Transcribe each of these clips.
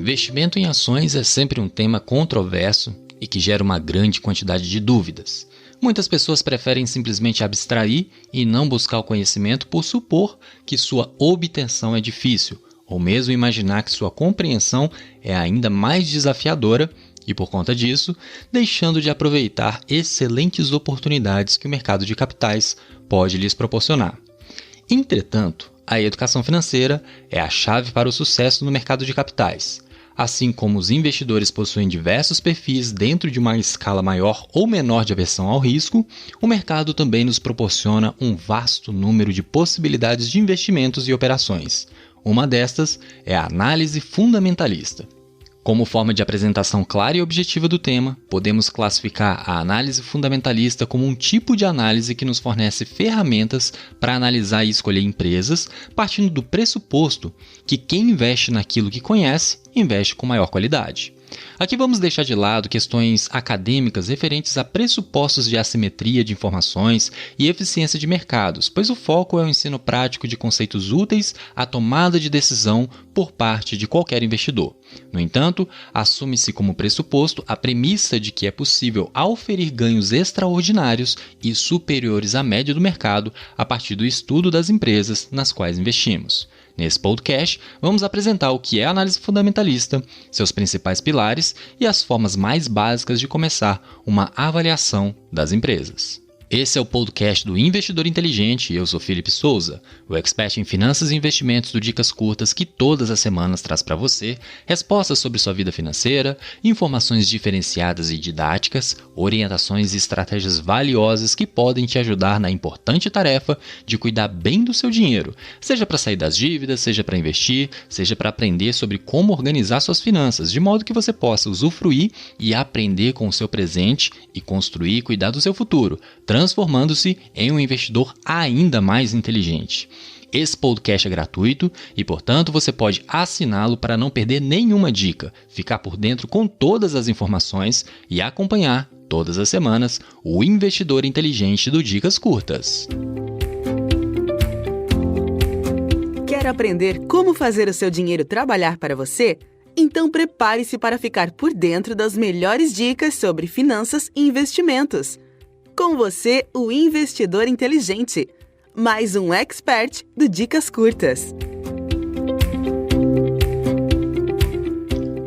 Investimento em ações é sempre um tema controverso e que gera uma grande quantidade de dúvidas. Muitas pessoas preferem simplesmente abstrair e não buscar o conhecimento por supor que sua obtenção é difícil, ou mesmo imaginar que sua compreensão é ainda mais desafiadora e, por conta disso, deixando de aproveitar excelentes oportunidades que o mercado de capitais pode lhes proporcionar. Entretanto, a educação financeira é a chave para o sucesso no mercado de capitais. Assim como os investidores possuem diversos perfis dentro de uma escala maior ou menor de aversão ao risco, o mercado também nos proporciona um vasto número de possibilidades de investimentos e operações. Uma destas é a análise fundamentalista. Como forma de apresentação clara e objetiva do tema, podemos classificar a análise fundamentalista como um tipo de análise que nos fornece ferramentas para analisar e escolher empresas, partindo do pressuposto que quem investe naquilo que conhece, investe com maior qualidade. Aqui vamos deixar de lado questões acadêmicas referentes a pressupostos de assimetria de informações e eficiência de mercados, pois o foco é o ensino prático de conceitos úteis à tomada de decisão por parte de qualquer investidor. No entanto, assume-se como pressuposto a premissa de que é possível auferir ganhos extraordinários e superiores à média do mercado a partir do estudo das empresas nas quais investimos. Nesse podcast, vamos apresentar o que é a análise fundamentalista, seus principais pilares e as formas mais básicas de começar uma avaliação das empresas. Esse é o podcast do Investidor Inteligente e eu sou Felipe Souza, o expert em finanças e investimentos do Dicas Curtas que todas as semanas traz para você respostas sobre sua vida financeira, informações diferenciadas e didáticas, orientações e estratégias valiosas que podem te ajudar na importante tarefa de cuidar bem do seu dinheiro, seja para sair das dívidas, seja para investir, seja para aprender sobre como organizar suas finanças, de modo que você possa usufruir e aprender com o seu presente e construir e cuidar do seu futuro, transformando-se em um investidor ainda mais inteligente. Esse podcast é gratuito e, portanto, você pode assiná-lo para não perder nenhuma dica, ficar por dentro com todas as informações e acompanhar, todas as semanas, o Investidor Inteligente do Dicas Curtas. Quer aprender como fazer o seu dinheiro trabalhar para você? Então prepare-se para ficar por dentro das melhores dicas sobre finanças e investimentos. Com você, o Investidor Inteligente, mais um expert do Dicas Curtas.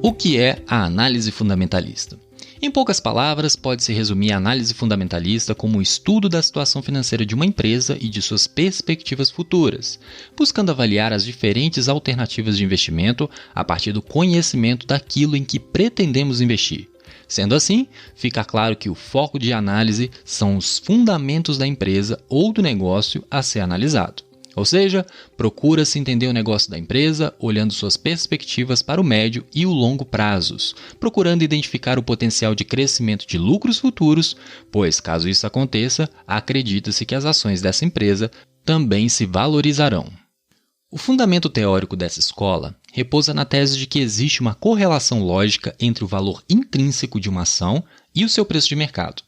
O que é a análise fundamentalista? Em poucas palavras, pode-se resumir a análise fundamentalista como o estudo da situação financeira de uma empresa e de suas perspectivas futuras, buscando avaliar as diferentes alternativas de investimento a partir do conhecimento daquilo em que pretendemos investir. Sendo assim, fica claro que o foco de análise são os fundamentos da empresa ou do negócio a ser analisado. Ou seja, procura-se entender o negócio da empresa olhando suas perspectivas para o médio e o longo prazos, procurando identificar o potencial de crescimento de lucros futuros, pois, caso isso aconteça, acredita-se que as ações dessa empresa também se valorizarão. O fundamento teórico dessa escola repousa na tese de que existe uma correlação lógica entre o valor intrínseco de uma ação e o seu preço de mercado.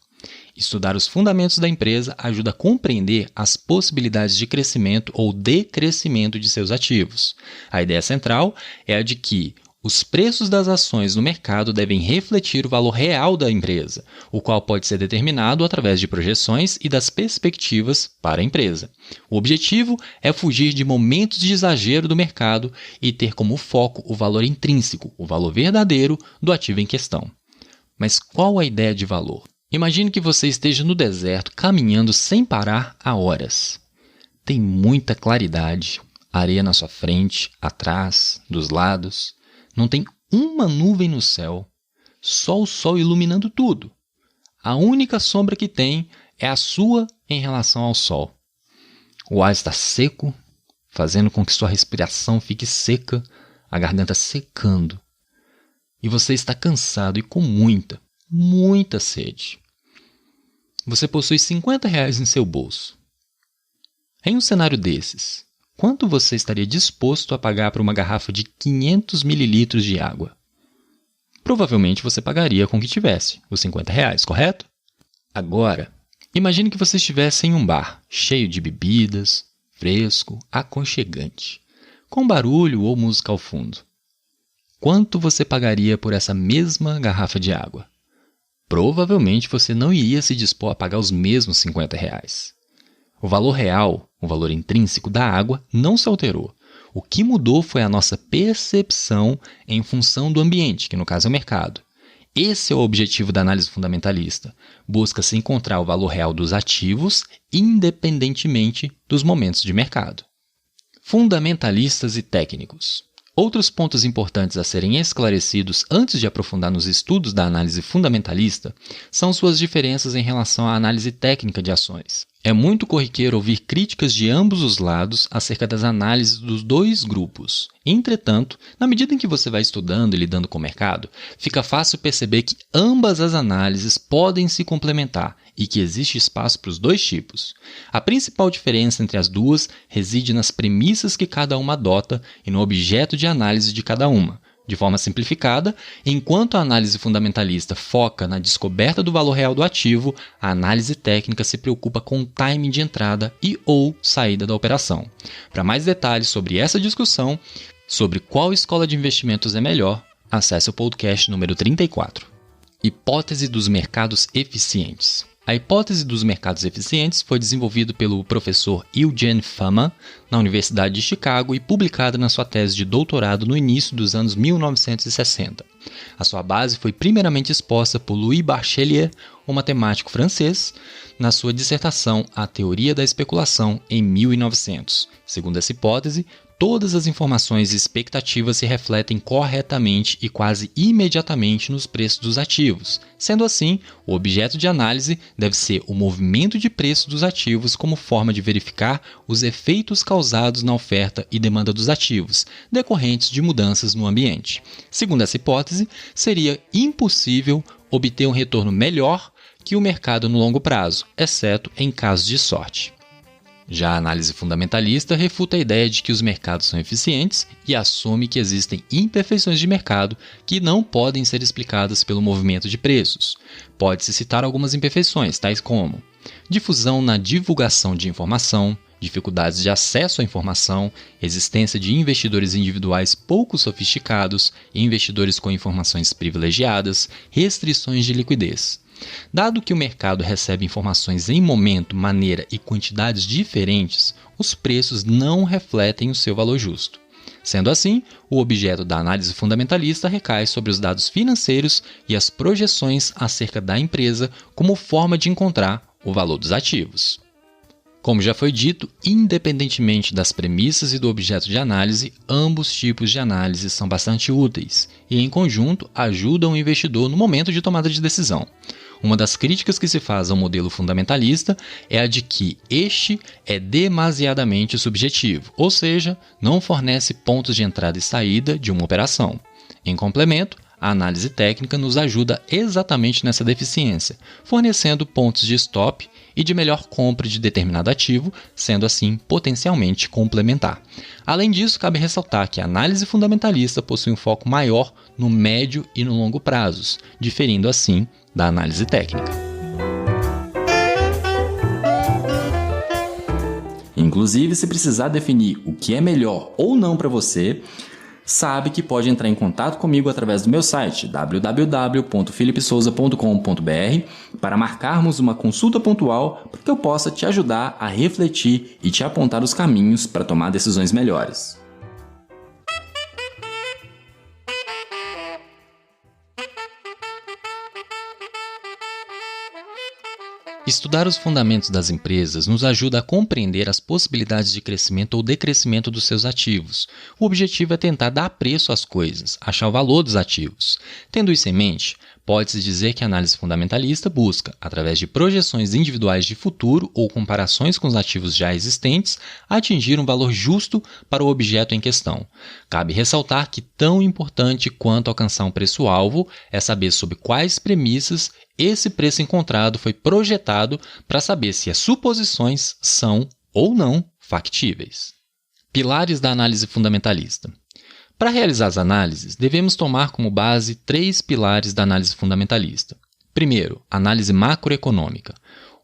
Estudar os fundamentos da empresa ajuda a compreender as possibilidades de crescimento ou decrescimento de seus ativos. A ideia central é a de que os preços das ações no mercado devem refletir o valor real da empresa, o qual pode ser determinado através de projeções e das perspectivas para a empresa. O objetivo é fugir de momentos de exagero do mercado e ter como foco o valor intrínseco, o valor verdadeiro do ativo em questão. Mas qual a ideia de valor? Imagine que você esteja no deserto caminhando sem parar há horas. Tem muita claridade, areia na sua frente, atrás, dos lados. Não tem uma nuvem no céu, só o sol iluminando tudo. A única sombra que tem é a sua em relação ao sol. O ar está seco, fazendo com que sua respiração fique seca, a garganta secando. E você está cansado e com muita sede. Você possui R$50 em seu bolso. Em um cenário desses, quanto você estaria disposto a pagar por uma garrafa de 500 ml de água? Provavelmente você pagaria com o que tivesse, os R$50, correto? Agora, imagine que você estivesse em um bar, cheio de bebidas, fresco, aconchegante, com barulho ou música ao fundo. quanto você pagaria por essa mesma garrafa de água? Provavelmente você não iria se dispor a pagar os mesmos R$50. O valor real, o valor intrínseco da água, não se alterou. O que mudou foi a nossa percepção em função do ambiente, que no caso é o mercado. Esse é o objetivo da análise fundamentalista. Busca-se encontrar o valor real dos ativos, independentemente dos momentos de mercado. Fundamentalistas e técnicos. Outros pontos importantes a serem esclarecidos antes de aprofundar nos estudos da análise fundamentalista são suas diferenças em relação à análise técnica de ações. É muito corriqueiro ouvir críticas de ambos os lados acerca das análises dos dois grupos. Entretanto, na medida em que você vai estudando e lidando com o mercado, fica fácil perceber que ambas as análises podem se complementar e que existe espaço para os dois tipos. A principal diferença entre as duas reside nas premissas que cada uma adota e no objeto de análise de cada uma. De forma simplificada, enquanto a análise fundamentalista foca na descoberta do valor real do ativo, a análise técnica se preocupa com o timing de entrada e ou saída da operação. Para mais detalhes sobre essa discussão, sobre qual escola de investimentos é melhor, acesse o podcast número 34. Hipótese dos mercados eficientes. A hipótese dos mercados eficientes foi desenvolvida pelo professor Eugene Fama na Universidade de Chicago e publicada na sua tese de doutorado no início dos anos 1960. A sua base foi primeiramente exposta por Louis Bachelier, um matemático francês, na sua dissertação A Teoria da Especulação, em 1900. Segundo essa hipótese, todas as informações e expectativas se refletem corretamente e quase imediatamente nos preços dos ativos. Sendo assim, o objeto de análise deve ser o movimento de preço dos ativos como forma de verificar os efeitos causados na oferta e demanda dos ativos, decorrentes de mudanças no ambiente. Segundo essa hipótese, seria impossível obter um retorno melhor que o mercado no longo prazo, exceto em casos de sorte. Já a análise fundamentalista refuta a ideia de que os mercados são eficientes e assume que existem imperfeições de mercado que não podem ser explicadas pelo movimento de preços. Pode-se citar algumas imperfeições, tais como difusão na divulgação de informação, dificuldades de acesso à informação, existência de investidores individuais pouco sofisticados e investidores com informações privilegiadas, restrições de liquidez. Dado que o mercado recebe informações em momento, maneira e quantidades diferentes, os preços não refletem o seu valor justo. Sendo assim, o objeto da análise fundamentalista recai sobre os dados financeiros e as projeções acerca da empresa como forma de encontrar o valor dos ativos. Como já foi dito, independentemente das premissas e do objeto de análise, ambos tipos de análise são bastante úteis e, em conjunto, ajudam o investidor no momento de tomada de decisão. Uma das críticas que se faz ao modelo fundamentalista é a de que este é demasiadamente subjetivo, ou seja, não fornece pontos de entrada e saída de uma operação. Em complemento, a análise técnica nos ajuda exatamente nessa deficiência, fornecendo pontos de stop e de melhor compra de determinado ativo, sendo assim potencialmente complementar. Além disso, cabe ressaltar que a análise fundamentalista possui um foco maior no médio e no longo prazos, diferindo assim da análise técnica. Inclusive, se precisar definir o que é melhor ou não para você, sabe que pode entrar em contato comigo através do meu site www.philipsouza.com.br para marcarmos uma consulta pontual para que eu possa te ajudar a refletir e te apontar os caminhos para tomar decisões melhores. Estudar os fundamentos das empresas nos ajuda a compreender as possibilidades de crescimento ou decrescimento dos seus ativos. O objetivo é tentar dar preço às coisas, achar o valor dos ativos. Tendo isso em mente, pode-se dizer que a análise fundamentalista busca, através de projeções individuais de futuro ou comparações com os ativos já existentes, atingir um valor justo para o objeto em questão. Cabe ressaltar que tão importante quanto alcançar um preço-alvo é saber sob quais premissas esse preço encontrado foi projetado para saber se as suposições são ou não factíveis. Pilares da análise fundamentalista. Para realizar as análises, devemos tomar como base 3 pilares da análise fundamentalista. Primeiro, análise macroeconômica.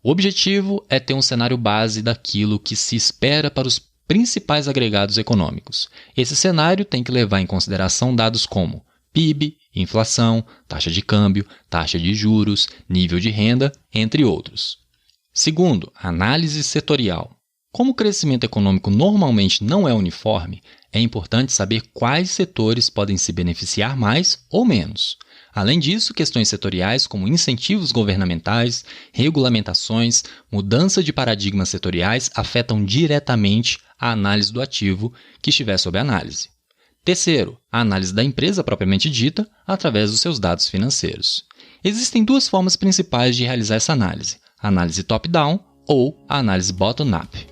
O objetivo é ter um cenário base daquilo que se espera para os principais agregados econômicos. Esse cenário tem que levar em consideração dados como PIB, inflação, taxa de câmbio, taxa de juros, nível de renda, entre outros. Segundo, análise setorial. Como o crescimento econômico normalmente não é uniforme, é importante saber quais setores podem se beneficiar mais ou menos. Além disso, questões setoriais como incentivos governamentais, regulamentações, mudança de paradigmas setoriais afetam diretamente a análise do ativo que estiver sob análise. Terceiro, a análise da empresa propriamente dita através dos seus dados financeiros. Existem duas formas principais de realizar essa análise: a análise top-down ou a análise bottom-up.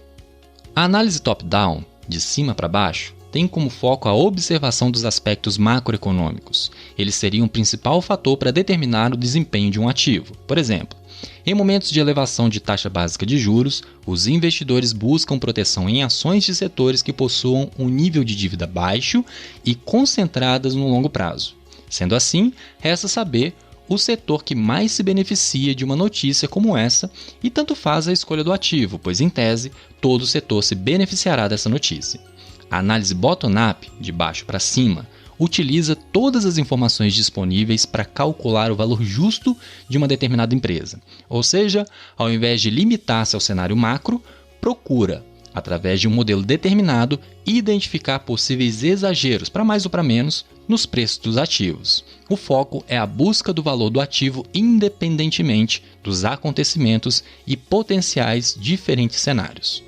A análise top-down, de cima para baixo, tem como foco a observação dos aspectos macroeconômicos. Eles seriam o principal fator para determinar o desempenho de um ativo. Por exemplo, em momentos de elevação de taxa básica de juros, os investidores buscam proteção em ações de setores que possuam um nível de dívida baixo e concentradas no longo prazo. Sendo assim, resta saber o setor que mais se beneficia de uma notícia como essa e tanto faz a escolha do ativo, pois, em tese, todo o setor se beneficiará dessa notícia. A análise bottom-up, de baixo para cima, utiliza todas as informações disponíveis para calcular o valor justo de uma determinada empresa. Ou seja, ao invés de limitar-se ao cenário macro, procura, através de um modelo determinado, identificar possíveis exageros, para mais ou para menos, nos preços dos ativos. O foco é a busca do valor do ativo independentemente dos acontecimentos e potenciais diferentes cenários.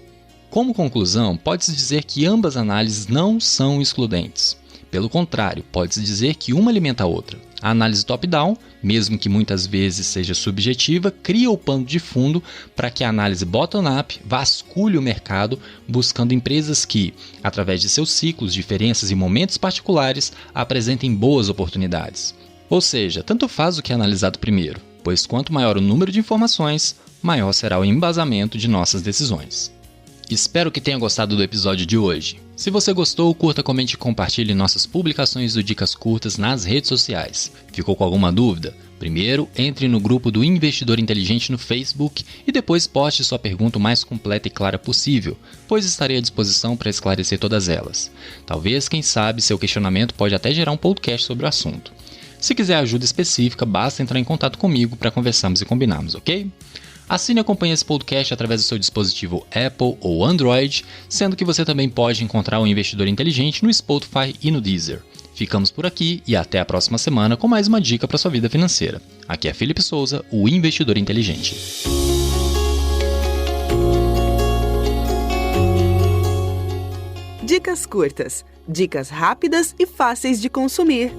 Como conclusão, pode-se dizer que ambas análises não são excludentes. Pelo contrário, pode-se dizer que uma alimenta a outra. A análise top-down, mesmo que muitas vezes seja subjetiva, cria o pano de fundo para que a análise bottom-up vasculhe o mercado, buscando empresas que, através de seus ciclos, diferenças e momentos particulares, apresentem boas oportunidades. Ou seja, tanto faz o que é analisado primeiro, pois quanto maior o número de informações, maior será o embasamento de nossas decisões. Espero que tenha gostado do episódio de hoje. Se você gostou, curta, comente e compartilhe nossas publicações do Dicas Curtas nas redes sociais. Ficou com alguma dúvida? Primeiro, entre no grupo do Investidor Inteligente no Facebook e depois poste sua pergunta o mais completa e clara possível, pois estarei à disposição para esclarecer todas elas. Talvez, quem sabe, seu questionamento pode até gerar um podcast sobre o assunto. Se quiser ajuda específica, basta entrar em contato comigo para conversarmos e combinarmos, ok? Assine e acompanhe esse podcast através do seu dispositivo Apple ou Android, sendo que você também pode encontrar o Investidor Inteligente no Spotify e no Deezer. Ficamos por aqui e até a próxima semana com mais uma dica para sua vida financeira. Aqui é Felipe Souza, o Investidor Inteligente. Dicas curtas, dicas rápidas e fáceis de consumir.